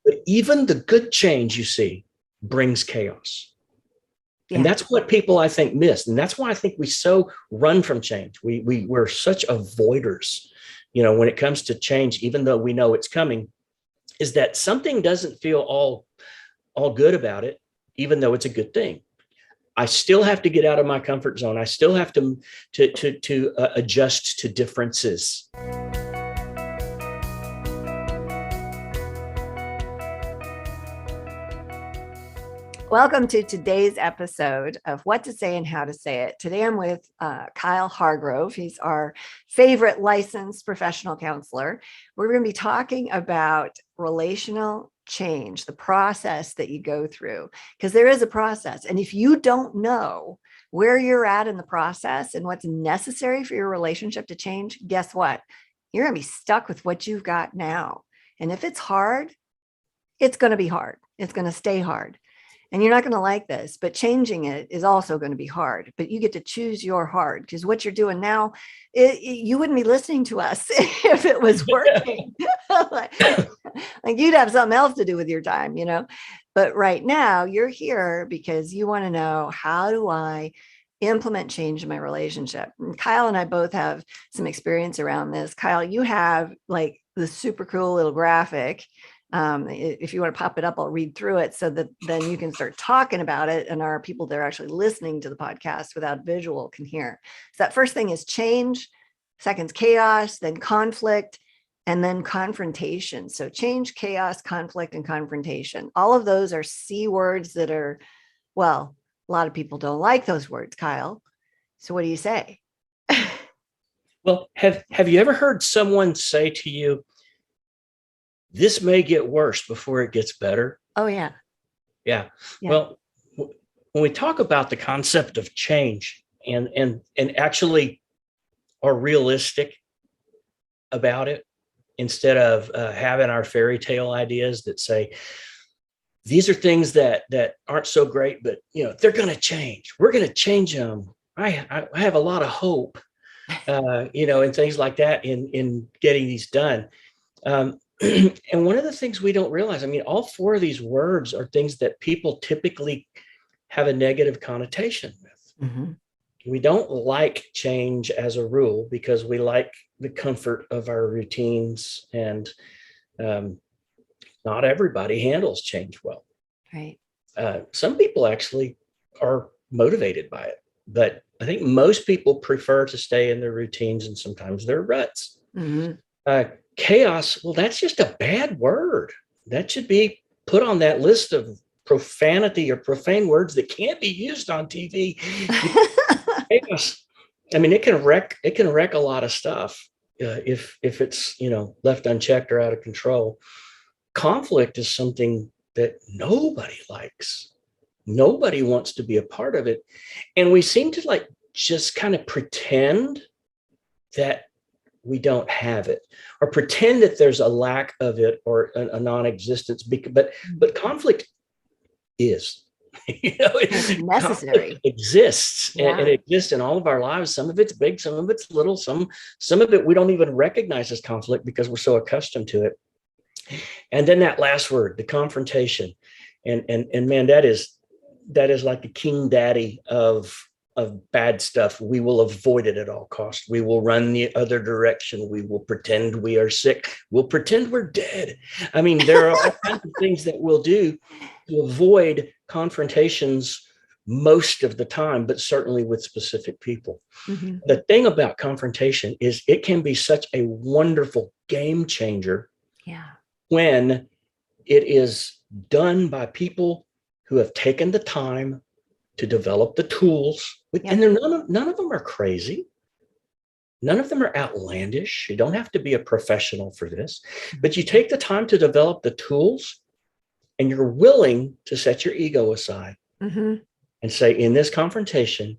But even the good change you see brings chaos. And that's what people, I think, miss. And that's why I think we so run from change. We're such avoiders, when it comes to change, even though we know it's coming, is that something doesn't feel all good about it, even though it's a good thing. I still have to get out of my comfort zone. I still have to adjust to differences. Welcome to today's episode of What to Say and How to Say It. Today I'm with Kyle Hargrove. He's our favorite licensed professional counselor. We're going to be talking about relational change, the process that you go through, because there is a process. And if you don't know where you're at in the process and what's necessary for your relationship to change, guess what? You're going to be stuck with what you've got now. And if it's hard, it's going to be hard. It's going to stay hard. And you're not going to like this, but changing it is also going to be hard. But you get to choose your hard, because what you're doing now, you wouldn't be listening to us if it was working. like you'd have something else to do with your time, But right now you're here because you want to know, how do I implement change in my relationship? And Kyle and I both have some experience around this. Kyle, you have like the super cool little graphic. If you want to pop it up, I'll read through it so that then you can start talking about it, and our people that are actually listening to the podcast without visual can hear. So that first thing is change, second's chaos, then conflict, and then confrontation. So change, chaos, conflict, and confrontation. All of those are C words that are, well, a lot of people don't like those words, Kyle. So what do you say? Well, have you ever heard someone say to you, this may get worse before it gets better? Oh, yeah. Yeah. Well, when we talk about the concept of change and actually are realistic about it, instead of having our fairy tale ideas that say, these are things that aren't so great, but they're going to change. We're going to change them. I have a lot of hope, and things like that in getting these done. And one of the things we don't realize, all four of these words are things that people typically have a negative connotation with. Mm-hmm. We don't like change as a rule because we like the comfort of our routines, and not everybody handles change well. Right. Some people actually are motivated by it, but I think most people prefer to stay in their routines, and sometimes their ruts. Mm-hmm. Chaos, well, that's just a bad word. That should be put on that list of profanity or profane words that can't be used on TV. Chaos, it can wreck a lot of stuff if it's left unchecked or out of control. Conflict is something that nobody likes. Nobody wants to be a part of it, and we seem to just kind of pretend that we don't have it, or pretend that there's a lack of it or a non-existence. But conflict is, it's necessary. Exists, and it exists in all of our lives. Some of it's big, some of it's little, some of it we don't even recognize as conflict because we're so accustomed to it. And then that last word, the confrontation, and man, that is like the king daddy of bad stuff. We will avoid it at all costs. We will run the other direction. We will pretend we are sick. We'll pretend we're dead. There are all kinds of things that we'll do to avoid confrontations most of the time, but certainly with specific people. Mm-hmm. The thing about confrontation is it can be such a wonderful game changer when it is done by people who have taken the time to develop the tools. And none of them are crazy. None of them are outlandish. You don't have to be a professional for this, but you take the time to develop the tools, and you're willing to set your ego aside and say, in this confrontation,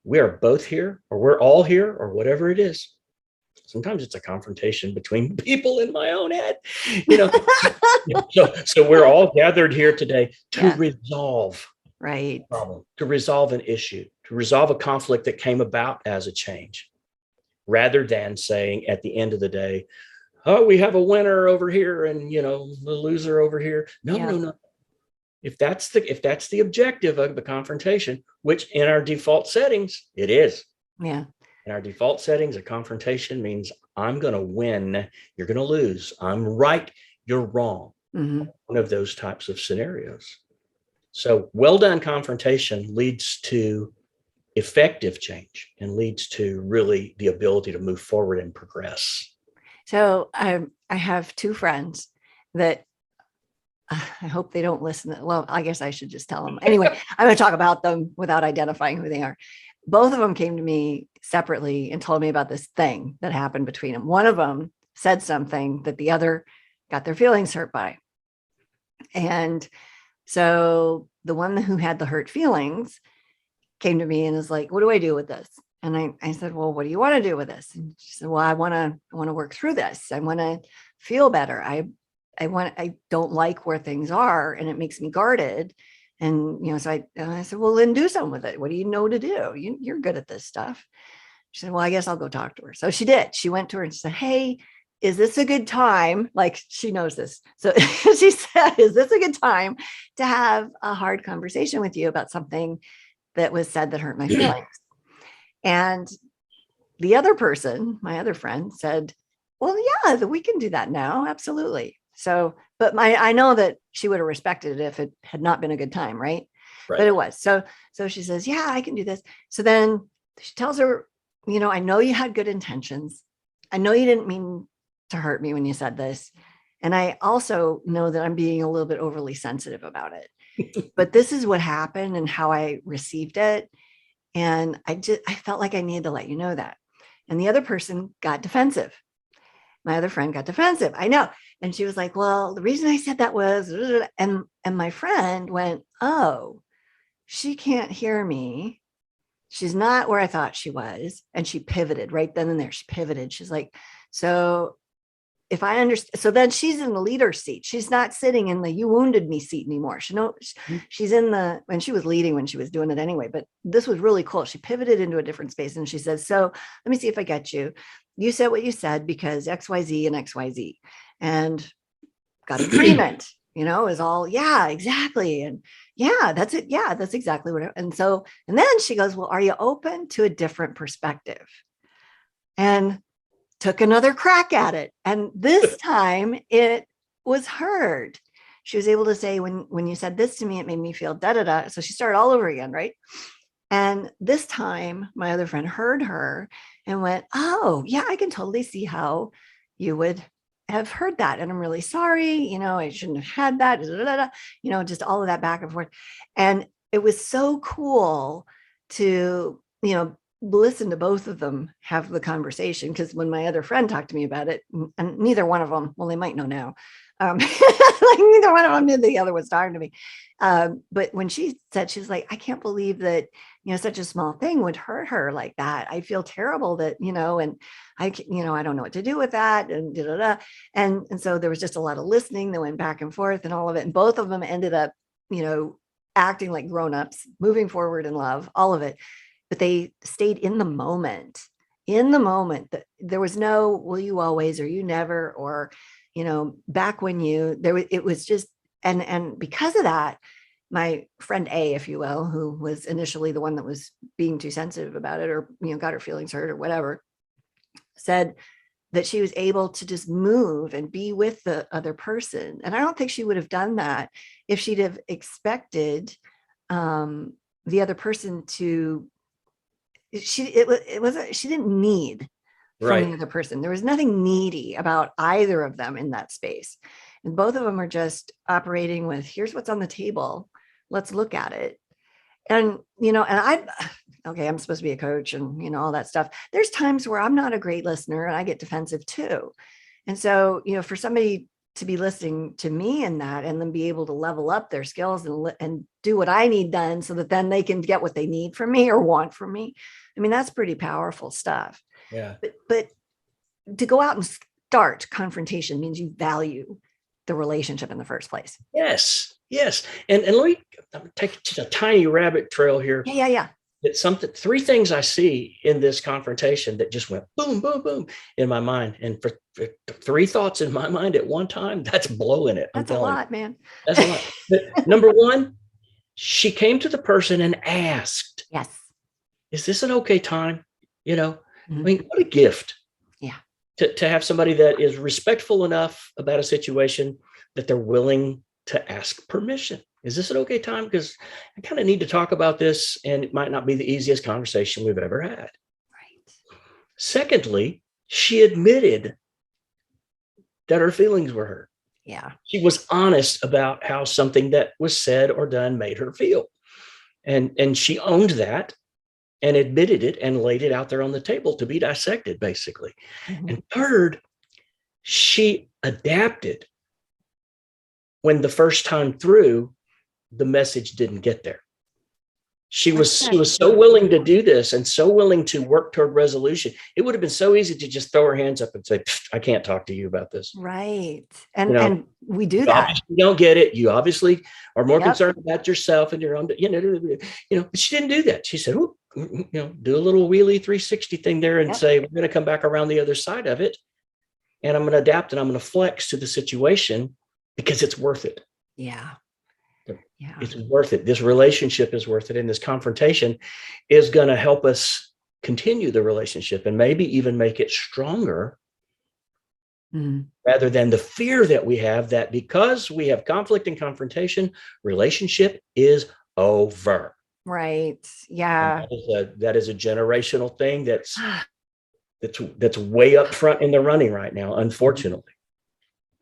we are both here, or we're all here, or whatever it is. Sometimes it's a confrontation between people in my own head, so we're all gathered here today to resolve problem, to resolve an issue, to resolve a conflict that came about as a change, rather than saying at the end of the day, oh, we have a winner over here and, the loser over here. No, Yeah. no, no. If that's the objective of the confrontation, which in our default settings, it is. Yeah. In our default settings, a confrontation means I'm going to win, you're going to lose. I'm right, you're wrong. Mm-hmm. One of those types of scenarios. So well done confrontation leads to effective change and leads to really the ability to move forward and progress. So I have two friends that I hope they don't listen. Well, I guess I should just tell them. Anyway, I'm going to talk about them without identifying who they are. Both of them came to me separately and told me about this thing that happened between them. One of them said something that the other got their feelings hurt by. And so the one who had the hurt feelings came to me and is like, what do I do with this? And I said, well, what do you want to do with this? And she said, well, I want to work through this. I want to feel better. I don't like where things are and it makes me guarded. And, so I said, well, then do something with it. What do you know to do? You're good at this stuff. She said, well, I guess I'll go talk to her. So she did. She went to her and said, hey, is this a good time? Like she knows this. So she said, is this a good time to have a hard conversation with you about something that was said that hurt my feelings? And the other person, my other friend, said, well, yeah, we can do that now. Absolutely. So, but I know that she would have respected it if it had not been a good time, right? But it was. So she says, yeah, I can do this. So then she tells her, I know you had good intentions. I know you didn't mean to hurt me when you said this. And I also know that I'm being a little bit overly sensitive about it. But this is what happened and how I received it. And I felt like I needed to let you know that. And the other person got defensive. My other friend got defensive. I know. And she was like, well, the reason I said that was, and my friend went, oh, she can't hear me. She's not where I thought she was. And she pivoted right then and there. She pivoted. She's like, so if I understand, so then she's in the leader seat. She's not sitting in the you wounded me seat anymore. She's in the, when she was leading when she was doing it anyway, but this was really cool. She pivoted into a different space and she says, so let me see if I get you. You said what you said because XYZ and XYZ and got agreement, is all, yeah, exactly. And yeah, that's it. Yeah, that's exactly what. And then she goes, well, are you open to a different perspective? And took another crack at it. And this time it was heard. She was able to say, when you said this to me, it made me feel da, da, da. So she started all over again. Right. And this time my other friend heard her and went, oh yeah, I can totally see how you would have heard that. And I'm really sorry. I shouldn't have had that, da, da, da, da. Just all of that back and forth. And it was so cool to, listen to both of them have the conversation. Because when my other friend talked to me about it, and neither one of them, well, they might know now. Like neither one of them knew the other was talking to me. But when she said, she's like, I can't believe that, such a small thing would hurt her like that. I feel terrible that, and I don't know what to do with that. And da, da, da. And so there was just a lot of listening that went back and forth and all of it. And both of them ended up, acting like grownups, moving forward in love, all of it. But they stayed in the moment. That there was no, will you always, or you never, or, back when it was just, and because of that, my friend A, if you will, who was initially the one that was being too sensitive about it, or, got her feelings hurt or whatever, said that she was able to just move and be with the other person. And I don't think she would have done that if she'd have expected the other person to, she didn't need from the other person. There was nothing needy about either of them in that space. And both of them are just operating with, here's what's on the table. Let's look at it. And, I'm supposed to be a coach and, all that stuff. There's times where I'm not a great listener and I get defensive too. And so, for somebody to be listening to me in that and then be able to level up their skills and do what I need done so that then they can get what they need from me or want from me. I mean, that's pretty powerful stuff. Yeah. But to go out and start confrontation means you value the relationship in the first place. Yes. And let me take just a tiny rabbit trail here. Yeah. It's something, three things I see in this confrontation that just went boom, boom, boom in my mind. And for three thoughts in my mind at one time, that's blowing it. I'm That's a telling you. lot, man. That's a lot. But number one, she came to the person and asked, Yes. is this an okay time? You know, I Mhm. mean, what a gift. Yeah. To have somebody that is respectful enough about a situation that they're willing to ask permission. Is this an okay time? Because I kind of need to talk about this, and it might not be the easiest conversation we've ever had. Right. Secondly, she admitted that her feelings were hurt. Yeah. She was honest about how something that was said or done made her feel. And she owned that and admitted it and laid it out there on the table to be dissected, basically. Mhm. And third, she adapted when the first time through, the message didn't get there. She was so willing to do this and so willing to work toward resolution. It would have been so easy to just throw her hands up and say, I can't talk to you about this. Right. And You know, and we do you that. obviously don't get it. You obviously are more Yep. concerned about yourself and your own, but she didn't do that. She said, do a little wheelie 360 thing there and Yep. say, we're going to come back around the other side of it. And I'm going to adapt and I'm going to flex to the situation because it's worth it. Yeah. Yeah. It's worth it. This relationship is worth it. And this confrontation is going to help us continue the relationship and maybe even make it stronger rather than the fear that we have that because we have conflict and confrontation, relationship is over. Right. Yeah. That is a generational thing that's way up front in the running right now, unfortunately.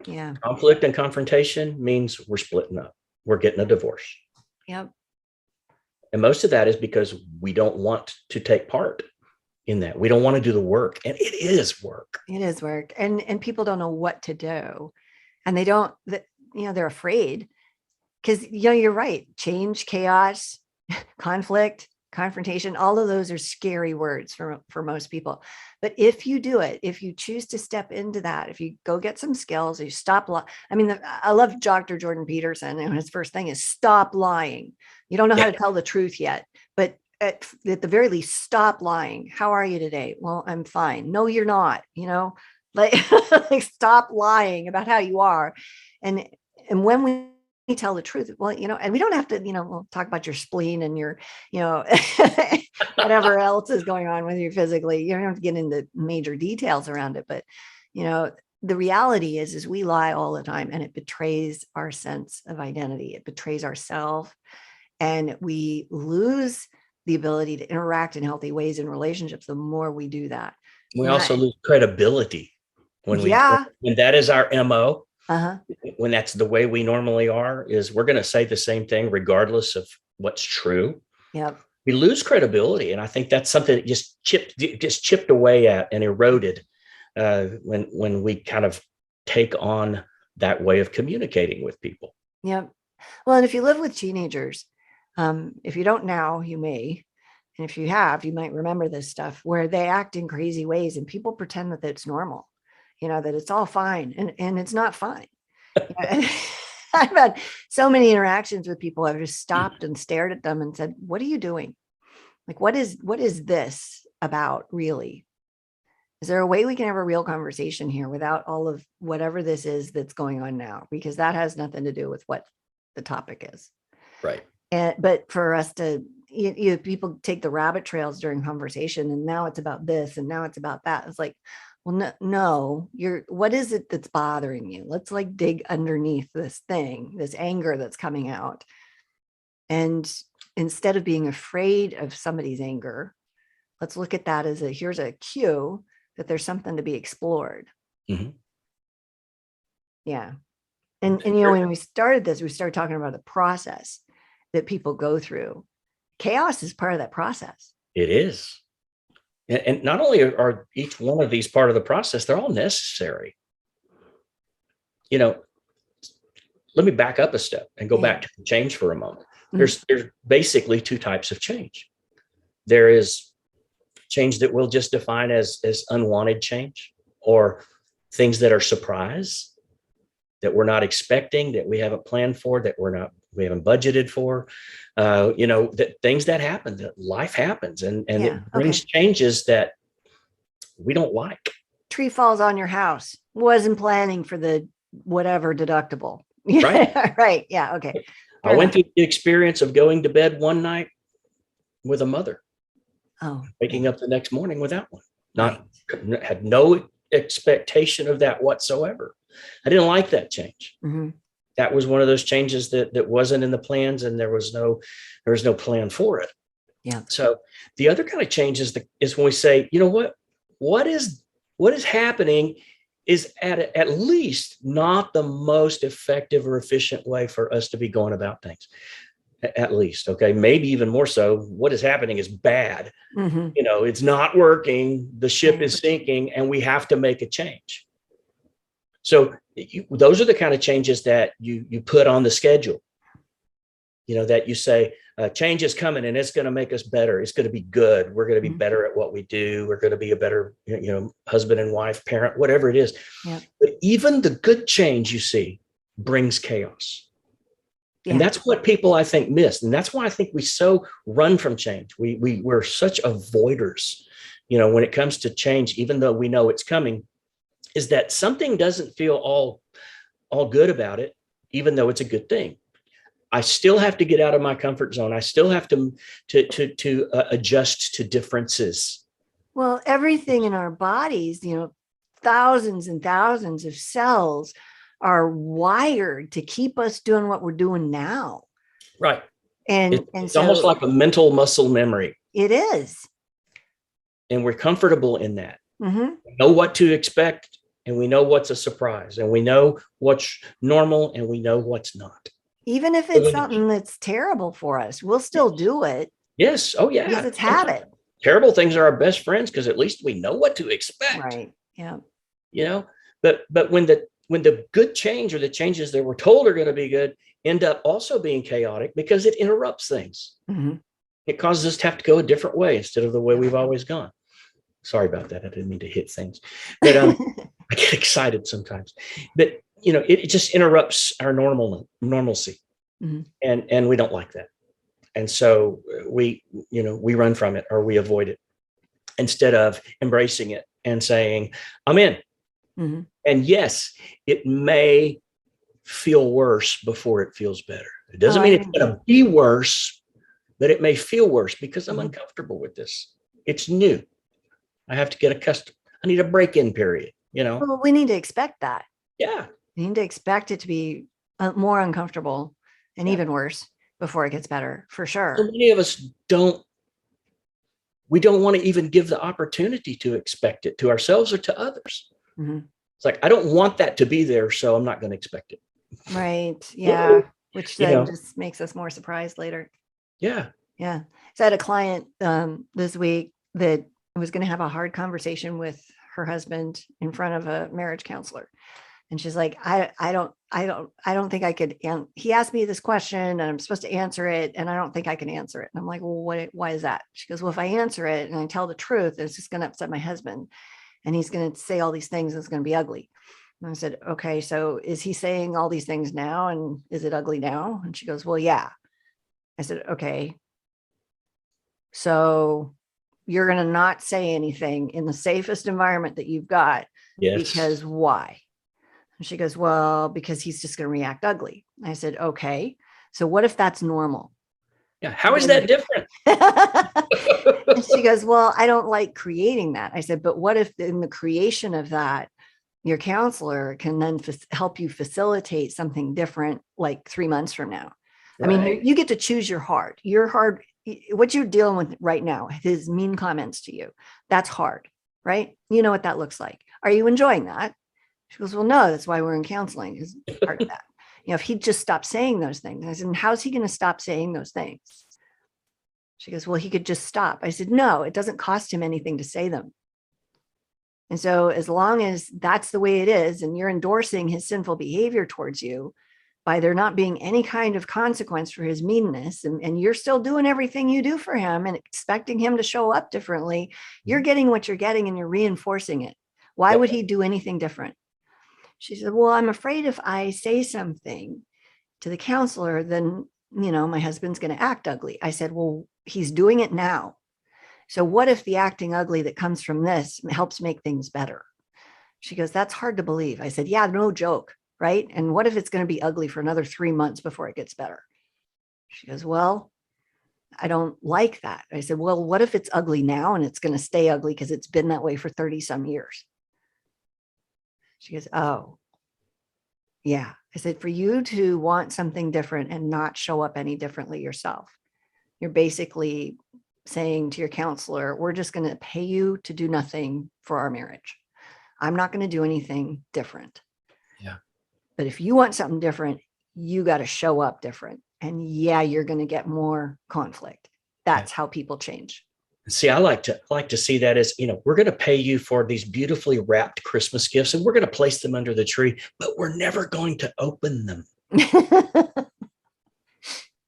Yeah. Conflict and confrontation means we're splitting up. We're getting a divorce. Yep. And most of that is because we don't want to take part in that. We don't want to do the work. And it is work. It is work. And people don't know what to do. And they don't, they're afraid because, you're right. Change, chaos, conflict, confrontation, all of those are scary words for most people. But if you do it, if you choose to step into that, if you go get some skills, you stop. I love Dr. Jordan Peterson, and his first thing is stop lying. You don't know how to tell the truth yet, but at the very least, stop lying. How are you today? Well, I'm fine. No, you're not, like stop lying about how you are. And when we tell the truth, well, and we don't have to, we'll talk about your spleen and your, whatever else is going on with you physically. You don't have to get into major details around it, but the reality is we lie all the time, and it betrays our sense of identity. It betrays ourselves, and we lose the ability to interact in healthy ways in relationships the more we do that. We also lose credibility when that is our MO. When that's the way we normally are, is we're going to say the same thing regardless of what's true. Yep. We lose credibility. And I think that's something that just chipped away at and eroded when we kind of take on that way of communicating with people. Yep. Well, and if you live with teenagers, if you don't now, you may. And if you have, you might remember this stuff where they act in crazy ways and people pretend that it's normal, that it's all fine, and it's not fine. I've had so many interactions with people. I've just stopped and stared at them and said, what are you doing? Like, what is this about, really? Is there a way we can have a real conversation here without all of whatever this is that's going on now? Because that has nothing to do with what the topic is. Right. But for us to, people take the rabbit trails during conversation, and now it's about this and now it's about that. It's like, well, no, what is it that's bothering you? Let's dig underneath this thing, this anger that's coming out. And instead of being afraid of somebody's anger, let's look at that as here's a cue that there's something to be explored. Mm-hmm. Yeah. And when we started this, we started talking about the process that people go through. Chaos is part of that process. It is. And not only are each one of these part of the process, they're all necessary. Let me back up a step and go back to change for a moment. There's basically two types of change. There is change that we'll just define as unwanted change, or things that are surprise, that we're not expecting, that we haven't planned for, that we're not we haven't budgeted for, that things that happen, that life happens, and it brings changes that we don't like. Tree falls on your house. Wasn't planning for the whatever deductible. Right. Right. Yeah. Okay. I went through the experience of going to bed one night with a mother. Waking up the next morning without one. Had no expectation of that whatsoever. I didn't like that change. Mm-hmm. That was one of those changes that wasn't in the plans, and there was no plan for it. Yeah. So the other kind of change is when we say, what is happening is at least not the most effective or efficient way for us to be going about things. At least, okay, maybe even more so, what is happening is bad. Mm-hmm. It's not working. The ship is sinking, and we have to make a change. So those are the kind of changes that you put on the schedule. That you say, change is coming, and it's going to make us better. It's going to be good. We're going to be better at what we do. We're going to be a better, husband and wife, parent, whatever it is. Yep. But even the good change you see brings chaos. Yeah. And that's what people, I think, miss. And that's why I think we so run from change. We're such avoiders, when it comes to change, even though we know it's coming, is that something doesn't feel all good about it, even though it's a good thing. I still have to get out of my comfort zone. I still have to adjust to differences. Well, everything in our bodies, thousands and thousands of cells are wired to keep us doing what we're doing now. Right. And it's so almost like a mental muscle memory. It is. And we're comfortable in that. Mm-hmm. We know what to expect, and we know what's a surprise, and we know what's normal, and we know what's not. Even if it's something that's terrible for us, we'll still do it. Yes. Oh, yeah. Because it's habit. Terrible things are our best friends, because at least we know what to expect. Right. Yeah. But when the good change, or the changes that we're told are going to be good, end up also being chaotic, because it interrupts things. Mm-hmm. It causes us to have to go a different way instead of the way we've always gone. Sorry about that. I didn't mean to hit things, but I get excited sometimes. But it just interrupts our normalcy, mm-hmm. and we don't like that. And so we run from it, or we avoid it, instead of embracing it and saying, I'm in. Mm-hmm. And yes, it may feel worse before it feels better. It doesn't mean it's going to be worse, but it may feel worse because I'm uncomfortable with this. It's new. I have to get accustomed. I need a break-in period, Well, we need to expect that. Yeah. We need to expect it to be more uncomfortable and even worse before it gets better, for sure. So many of us don't want to even give the opportunity to expect it, to ourselves or to others. Mm-hmm. It's like, I don't want that to be there, so I'm not going to expect it. Right. Yeah. Which then just makes us more surprised later. Yeah. Yeah. So I had a client this week that was going to have a hard conversation with her husband in front of a marriage counselor. And she's like, I don't think I could. And he asked me this question, and I'm supposed to answer it, and I don't think I can answer it. And I'm like, well, why is that? She goes, well, if I answer it and I tell the truth, it's just going to upset my husband, and he's going to say all these things. It's going to be ugly. And I said, okay, so is he saying all these things now? And is it ugly now? And she goes, well, yeah. I said, okay. So you're going to not say anything in the safest environment that you've got. Yes. Because why? And she goes, well, because he's just going to react ugly. I said, okay. So what if that's normal? Yeah. How is that different? And she goes, well, I don't like creating that. I said, but what if in the creation of that, your counselor can then help you facilitate something different, like 3 months from now? Right. I mean, you get to choose your heart. Your heart, what you're dealing with right now, his mean comments to you, that's hard, right? You know what that looks like. Are you enjoying that? She goes, well, no, that's why we're in counseling, is part of that. If he just stopped saying those things. I said, and how's he going to stop saying those things? She goes, well, he could just stop. I said, no, it doesn't cost him anything to say them. And so as long as that's the way it is, and you're endorsing his sinful behavior towards you by there not being any kind of consequence for his meanness, and you're still doing everything you do for him and expecting him to show up differently, you're getting what you're getting and you're reinforcing it. Why would he do anything different? She said, well, I'm afraid if I say something, to the counselor, then, my husband's going to act ugly. I said, well, he's doing it now. So what if the acting ugly that comes from this helps make things better? She goes, that's hard to believe. I said, yeah, no joke. Right. And what if it's going to be ugly for another 3 months before it gets better? She goes, well, I don't like that. I said, well, what if it's ugly now and it's going to stay ugly because it's been that way for 30 some years? She goes, oh, yeah. I said, for you to want something different and not show up any differently yourself, you're basically saying to your counselor, we're just going to pay you to do nothing for our marriage. I'm not going to do anything different. Yeah. But if you want something different, you got to show up different. And yeah, you're going to get more conflict. That's how people change. See, I like to see that as, we're going to pay you for these beautifully wrapped Christmas gifts and we're going to place them under the tree, but we're never going to open them.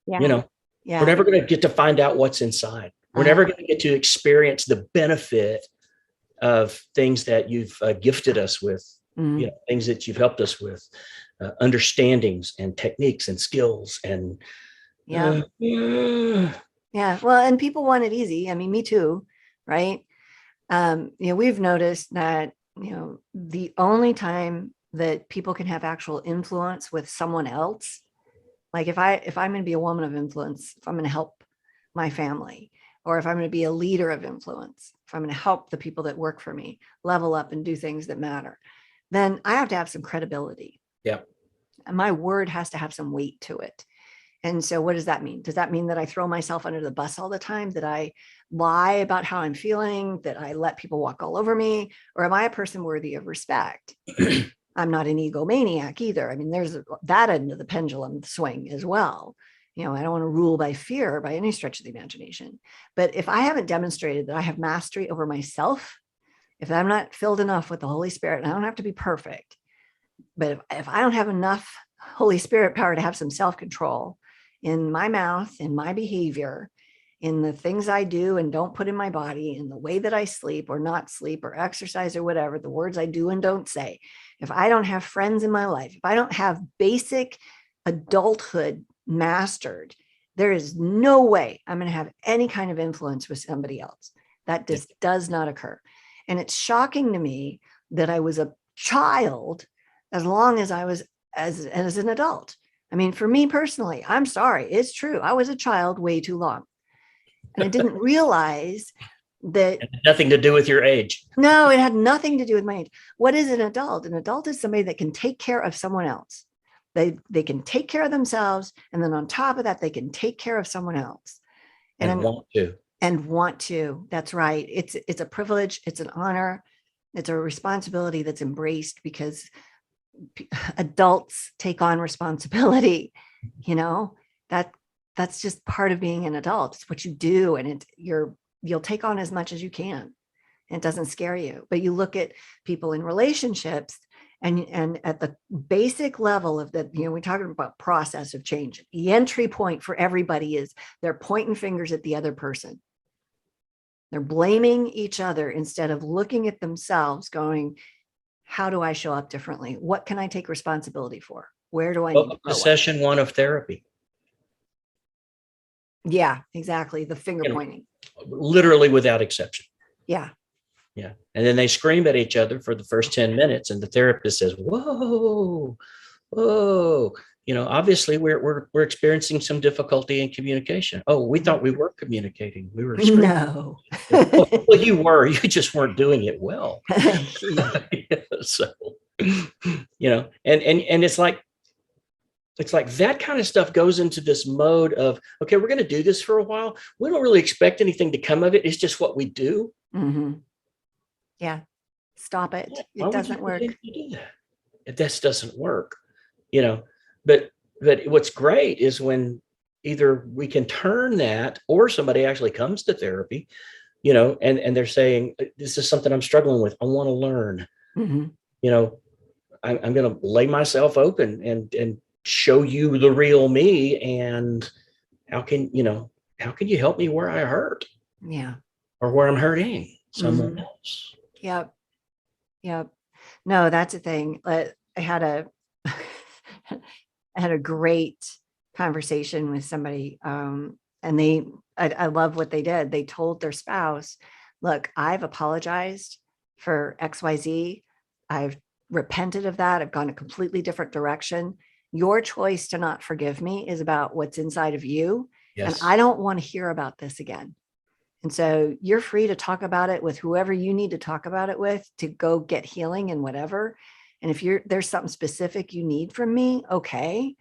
Yeah. We're never going to get to find out what's inside. We're never going to get to experience the benefit of things that you've gifted us with, things that you've helped us with, understandings and techniques and skills. And yeah. Well, and people want it easy. I mean, me too. Right. We've noticed that, the only time that people can have actual influence with someone else, like if I'm going to be a woman of influence, if I'm going to help my family, or if I'm going to be a leader of influence, if I'm going to help the people that work for me level up and do things that matter, then I have to have some credibility. Yeah. And my word has to have some weight to it. And so what does that mean? Does that mean that I throw myself under the bus all the time, that I lie about how I'm feeling, that I let people walk all over me? Or am I a person worthy of respect? I'm not an egomaniac either. I mean, there's that end of the pendulum swing as well. I don't want to rule by fear by any stretch of the imagination. But if I haven't demonstrated that I have mastery over myself, if I'm not filled enough with the Holy Spirit, and I don't have to be perfect, but if I don't have enough Holy Spirit power to have some self-control in my mouth, in my behavior, in the things I do and don't put in my body, in the way that I sleep or not sleep or exercise or whatever, the words I do and don't say, if I don't have friends in my life, if I don't have basic adulthood mastered, there is no way I'm going to have any kind of influence with somebody else. That just does not occur. And it's shocking to me that I was a child as long as I was as an adult. I mean, for me personally, I'm sorry, it's true. I was a child way too long. And I didn't realize that. It had nothing to do with your age. No, it had nothing to do with my age. What is an adult? An adult is somebody that can take care of someone else. They can take care of themselves. And then on top of that, they can take care of someone else. And want to. And want to. That's right. It's a privilege. It's an honor. It's a responsibility that's embraced because adults take on responsibility. That's just part of being an adult. It's what you do. And you'll take on as much as you can. And it doesn't scare you. But you look at people in relationships and at the basic level of that, we're talking about process of change. The entry point for everybody is they're pointing fingers at the other person. They're blaming each other instead of looking at themselves going, how do I show up differently? What can I take responsibility for? Where do I need to grow session one of therapy. Yeah, exactly. The finger pointing. Literally without exception. Yeah. Yeah. And then they scream at each other for the first 10 minutes and the therapist says, whoa, obviously we're experiencing some difficulty in communication. Oh, we thought we were communicating. We were screaming. No. Well, you were, you just weren't doing it well. So, and it's like that kind of stuff goes into this mode of, okay, we're going to do this for a while. We don't really expect anything to come of it. It's just what we do. Mm-hmm. Yeah. Stop it. It doesn't work. This doesn't work, but what's great is when either we can turn that or somebody actually comes to therapy, and they're saying, this is something I'm struggling with. I want to learn, mm-hmm. I'm going to lay myself open and show you the real me. And how can you help me where I hurt? Yeah. Or where I'm hurting someone else. Yep. No, that's a thing. I had I had a great conversation with somebody, and I love what they did. They told their spouse, look, I've apologized for XYZ. I've repented of that. I've gone a completely different direction. Your choice to not forgive me is about what's inside of you. And Yes. I don't want to hear about this again. And so you're free to talk about it with whoever you need to talk about it with to go get healing and whatever. And if there's something specific you need from me, okay.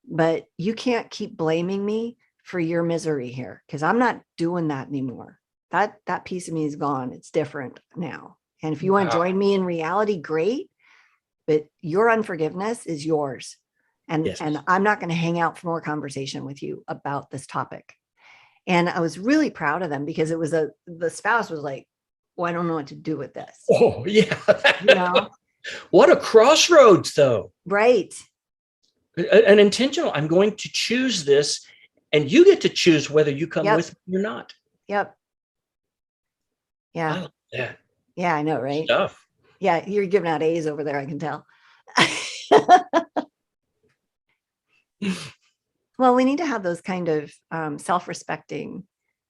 But you can't keep blaming me for your misery here, because I'm not doing that anymore. That piece of me is gone. It's different now. And if you want to Wow. join me in reality, great. But your unforgiveness is yours. And I'm not going to hang out for more conversation with you about this topic. And I was really proud of them, because it was the spouse was like, well, I don't know what to do with this. Oh, yeah. You know? What a crossroads, though. Right. An intentional, I'm going to choose this, and you get to choose whether you come with me or not. Yep. Yeah. I like that. Yeah, I know, right? Stuff. Yeah, you're giving out A's over there, I can tell. Well, we need to have those kind of self-respecting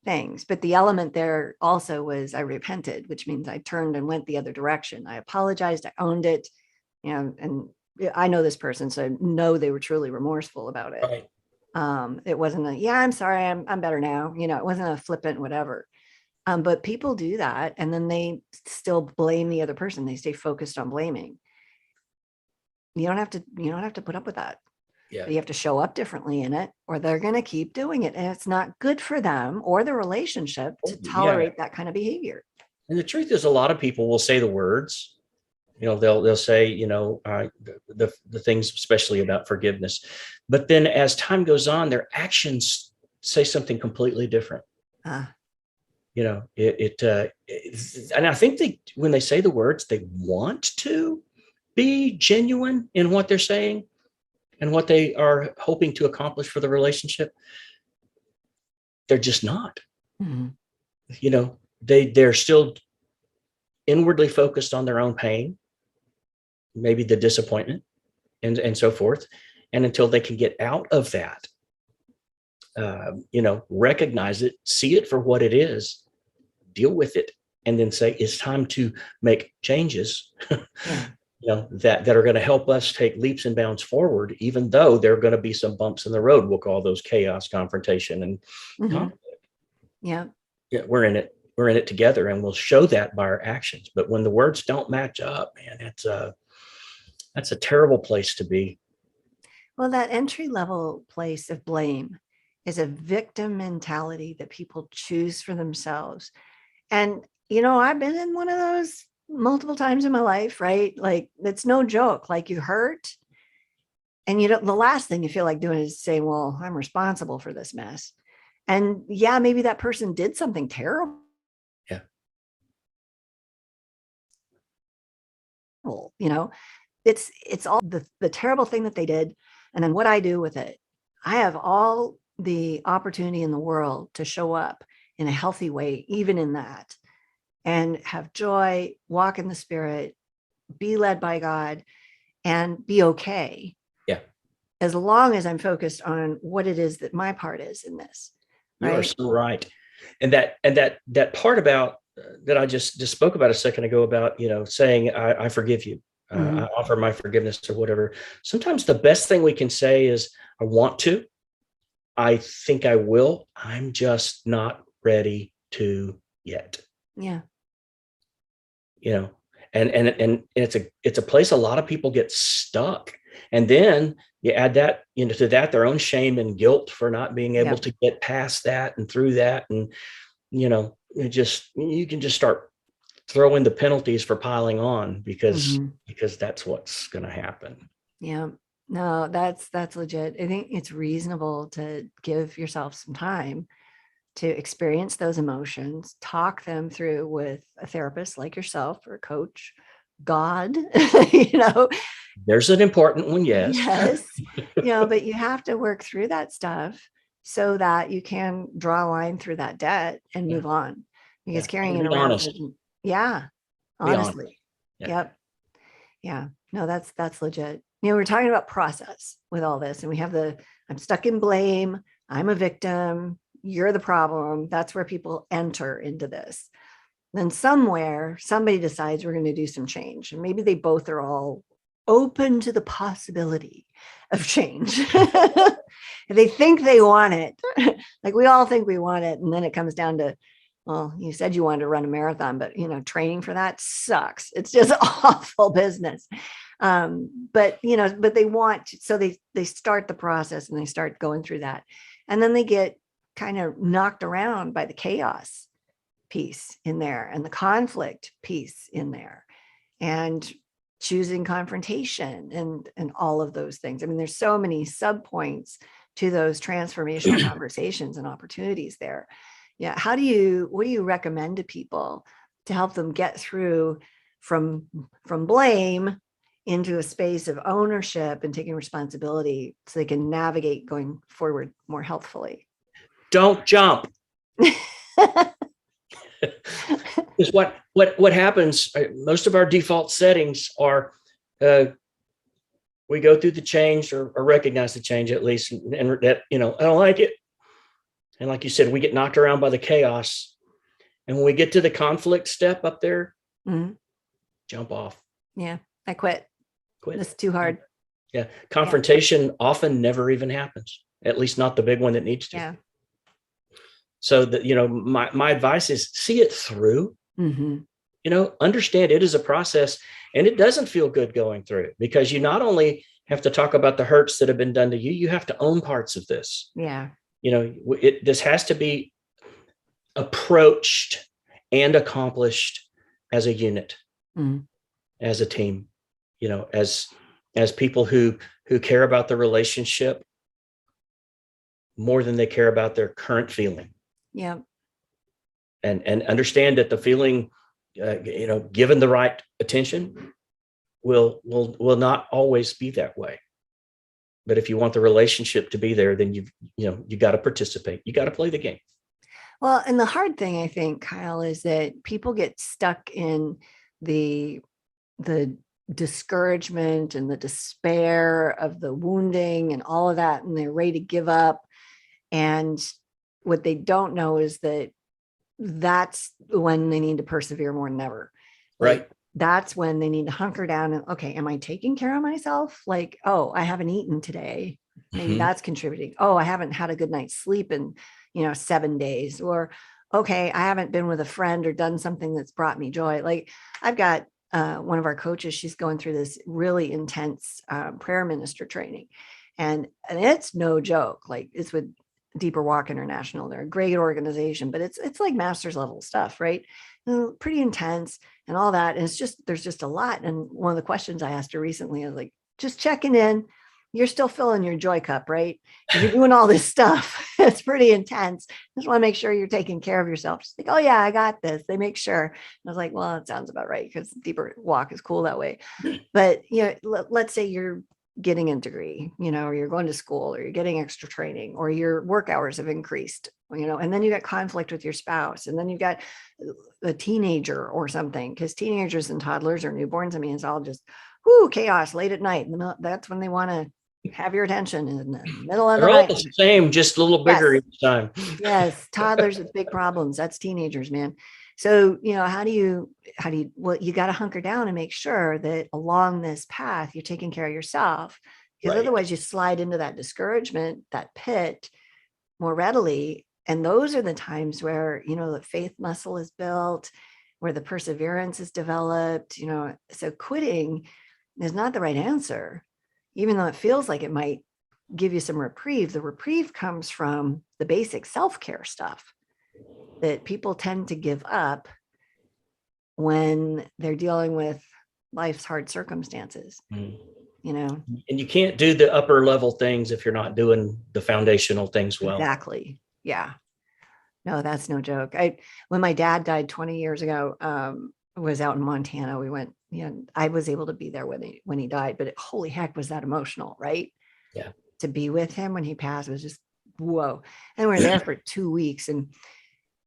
things. But the element there also was I repented, which means I turned and went the other direction. I apologized, I owned it, and I know this person, so I know they were truly remorseful about it. Right. It wasn't I'm sorry, I'm better now. It wasn't a flippant whatever. But people do that, and then they still blame the other person. They stay focused on blaming. You don't have to put up with that. Yeah. You have to show up differently in it, or they're going to keep doing it. And it's not good for them or the relationship to tolerate that kind of behavior. And the truth is, a lot of people will say the words, they'll say, the things, especially about forgiveness. But then as time goes on, their actions say something completely different. And I think when they say the words, they want to be genuine in what they're saying and what they are hoping to accomplish for the relationship. They're just not. Mm-hmm. They're still inwardly focused on their own pain, maybe the disappointment, and so forth. And until they can get out of that, recognize it, see it for what it is, deal with it, and then say it's time to make changes. That are going to help us take leaps and bounds forward, even though there are going to be some bumps in the road. We'll call those chaos, confrontation, and conflict. Yeah, we're in it together, and we'll show that by our actions. But when the words don't match up, man, that's a terrible place to be. Well, that entry level place of blame is a victim mentality that people choose for themselves. And, I've been in one of those multiple times in my life, right? Like, it's no joke. Like, you hurt, and the last thing you feel like doing is say, well, I'm responsible for this mess. And yeah, maybe that person did something terrible. Yeah. It's all the terrible thing that they did. And then what I do with it, I have all the opportunity in the world to show up in a healthy way, even in that, and have joy, walk in the Spirit, be led by God, and be okay. Yeah. As long as I'm focused on what it is that my part is in this. Right? You are so right. And that part about that I just spoke about a second ago about, saying, I forgive you. Mm-hmm. I offer my forgiveness or whatever. Sometimes the best thing we can say is, I want to, I think I will, I'm just not ready to yet. Yeah. And it's a place a lot of people get stuck. And then you add that, to that, their own shame and guilt for not being able to get past that and through that. And, you can just start throwing the penalties for piling on because that's what's going to happen. Yeah. No, that's legit. I think it's reasonable to give yourself some time to experience those emotions, talk them through with a therapist like yourself or a coach, God, There's an important one. Yes. Yes. But you have to work through that stuff so that you can draw a line through that debt and move on, because carrying it around. Honestly. Yep. Yeah. No, that's legit. we're talking about process with all this, and we have I'm stuck in blame, I'm a victim, you're the problem. That's where people enter into this. Then somewhere somebody decides we're going to do some change, and maybe they both are all open to the possibility of change. They think they want it. Like we all think we want it. And then it comes down to, well, you said you wanted to run a marathon, but training for that sucks. It's just awful business. But they want to, so they start the process and they start going through that. And then they get kind of knocked around by the chaos piece in there and the conflict piece in there, and choosing confrontation and all of those things. I mean, there's so many sub points to those transformational conversations and opportunities there. Yeah. What do you recommend to people to help them get through from blame into a space of ownership and taking responsibility so they can navigate going forward more healthfully? Don't jump. Because what happens, most of our default settings are we go through the change or recognize the change at least, and that, I don't like it. And like you said, we get knocked around by the chaos. And when we get to the conflict step up there, jump off. Yeah, I quit. It's too hard. Yeah. Confrontation often never even happens, at least not the big one that needs to. Yeah. So that, my advice is see it through, understand it is a process, and it doesn't feel good going through it, because you not only have to talk about the hurts that have been done to you, you have to own parts of this. Yeah. This has to be approached and accomplished as a unit, as a team, as people who care about the relationship more than they care about their current feeling. Yeah. And understand that the feeling, given the right attention, will not always be that way. But if you want the relationship to be there, then you got to participate. You got to play the game. Well, and the hard thing, I think, Kyle, is that people get stuck in the discouragement and the despair of the wounding and all of that, and they're ready to give up. And what they don't know is that that's when they need to persevere more than ever. Right. That's when they need to hunker down and, okay, am I taking care of myself? Like, oh, I haven't eaten today. Maybe that's contributing. Oh, I haven't had a good night's sleep in, 7 days. Or, okay, I haven't been with a friend or done something that's brought me joy. Like I've got one of our coaches, she's going through this really intense prayer minister training. And it's no joke. Like it's with Deeper Walk International. They're a great organization, but it's like master's level stuff, right? Pretty intense and all that. And there's just a lot. And one of the questions I asked her recently, I was like, just checking in. You're still filling your joy cup, right? You're doing all this stuff. It's pretty intense. Just want to make sure you're taking care of yourself. Just like, oh yeah, I got this. They make sure. And I was like, well, that sounds about right, because Deeper Walk is cool that way. But let's say you're getting a degree, or you're going to school, or you're getting extra training, or your work hours have increased, and then you got conflict with your spouse, and then you've got a teenager or something, because teenagers and toddlers or newborns, I mean, it's all just chaos late at night. That's when they want to have your attention in the middle of the night. They're all the same, just a little bigger each time. Yes, toddlers with big problems. That's teenagers, man. So, how do you, well, you got to hunker down and make sure that along this path, you're taking care of yourself, because otherwise you slide into that discouragement, that pit more readily. And those are the times where, the faith muscle is built, where the perseverance is developed, so quitting is not the right answer, even though it feels like it might give you some reprieve. The reprieve comes from the basic self-care stuff that people tend to give up when they're dealing with life's hard circumstances, And you can't do the upper level things if you're not doing the foundational things well. Exactly. Yeah. No, that's no joke. When my dad died 20 years ago, I was out in Montana. We went, I was able to be there when he died, but holy heck, was that emotional, right? Yeah. To be with him when he passed was just, whoa. And we were there for 2 weeks. And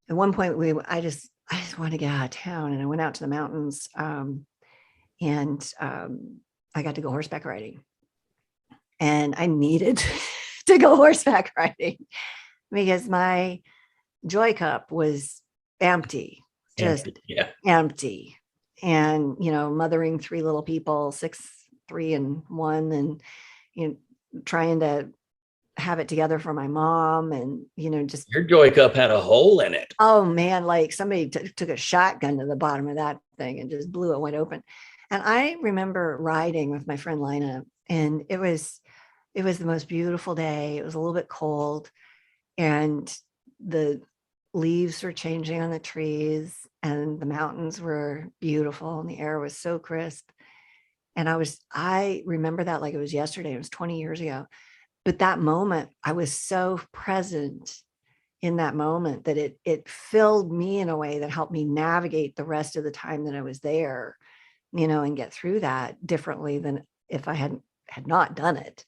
at one point I just wanted to get out of town, and I went out to the mountains, and I got to go horseback riding. and I needed to go horseback riding because my joy cup was empty, just empty. And, mothering 3 little people, 6, 3, and 1, and, trying to have it together for my mom, and, just your joy cup had a hole in it. Oh man, like somebody took a shotgun to the bottom of that thing and just blew it wide open. And I remember riding with my friend Lina, and it was the most beautiful day. It was a little bit cold, and the leaves were changing on the trees, and the mountains were beautiful, and the air was so crisp. And I remember that like it was yesterday. It was 20 years ago. But that moment, I was so present in that moment that it filled me in a way that helped me navigate the rest of the time that I was there, and get through that differently than if I had not done it.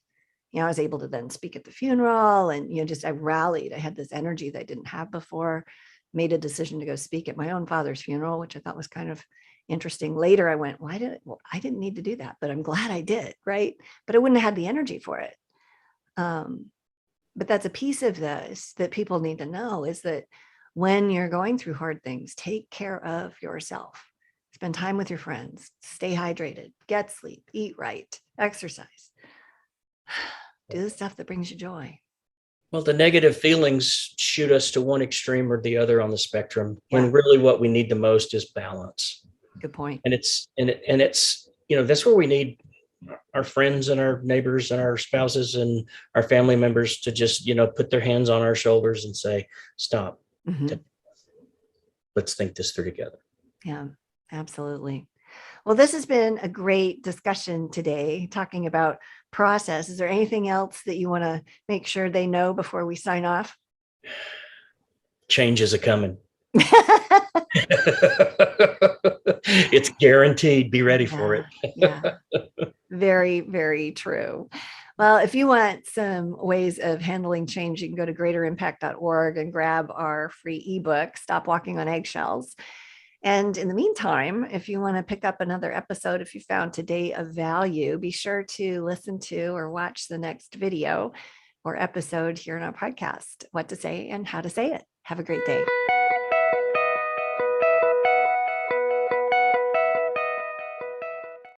I was able to then speak at the funeral, and, just I rallied. I had this energy that I didn't have before, made a decision to go speak at my own father's funeral, which I thought was kind of interesting. Later, I went, I didn't need to do that, but I'm glad I did. Right. But I wouldn't have had the energy for it. But that's a piece of this that people need to know, is that when you're going through hard things, take care of yourself. Spend time with your friends, stay hydrated, get sleep, eat right, exercise, do the stuff that brings you joy. Well, the negative feelings shoot us to one extreme or the other on the spectrum, when really what we need the most is balance. Good point. And it's that's where we need our friends and our neighbors and our spouses and our family members to just, put their hands on our shoulders and say, stop. Mm-hmm. Let's think this through together. Yeah, absolutely. Well, this has been a great discussion today, talking about process. Is there anything else that you want to make sure they know before we sign off? Change is a coming. It's guaranteed. Be ready for it. Yeah. Very, very true. Well, if you want some ways of handling change, you can go to greaterimpact.org and grab our free ebook, Stop Walking on Eggshells. And in the meantime, if you want to pick up another episode, if you found today of value, be sure to listen to or watch the next video or episode here in our podcast, What to Say and How to Say It. Have a great day.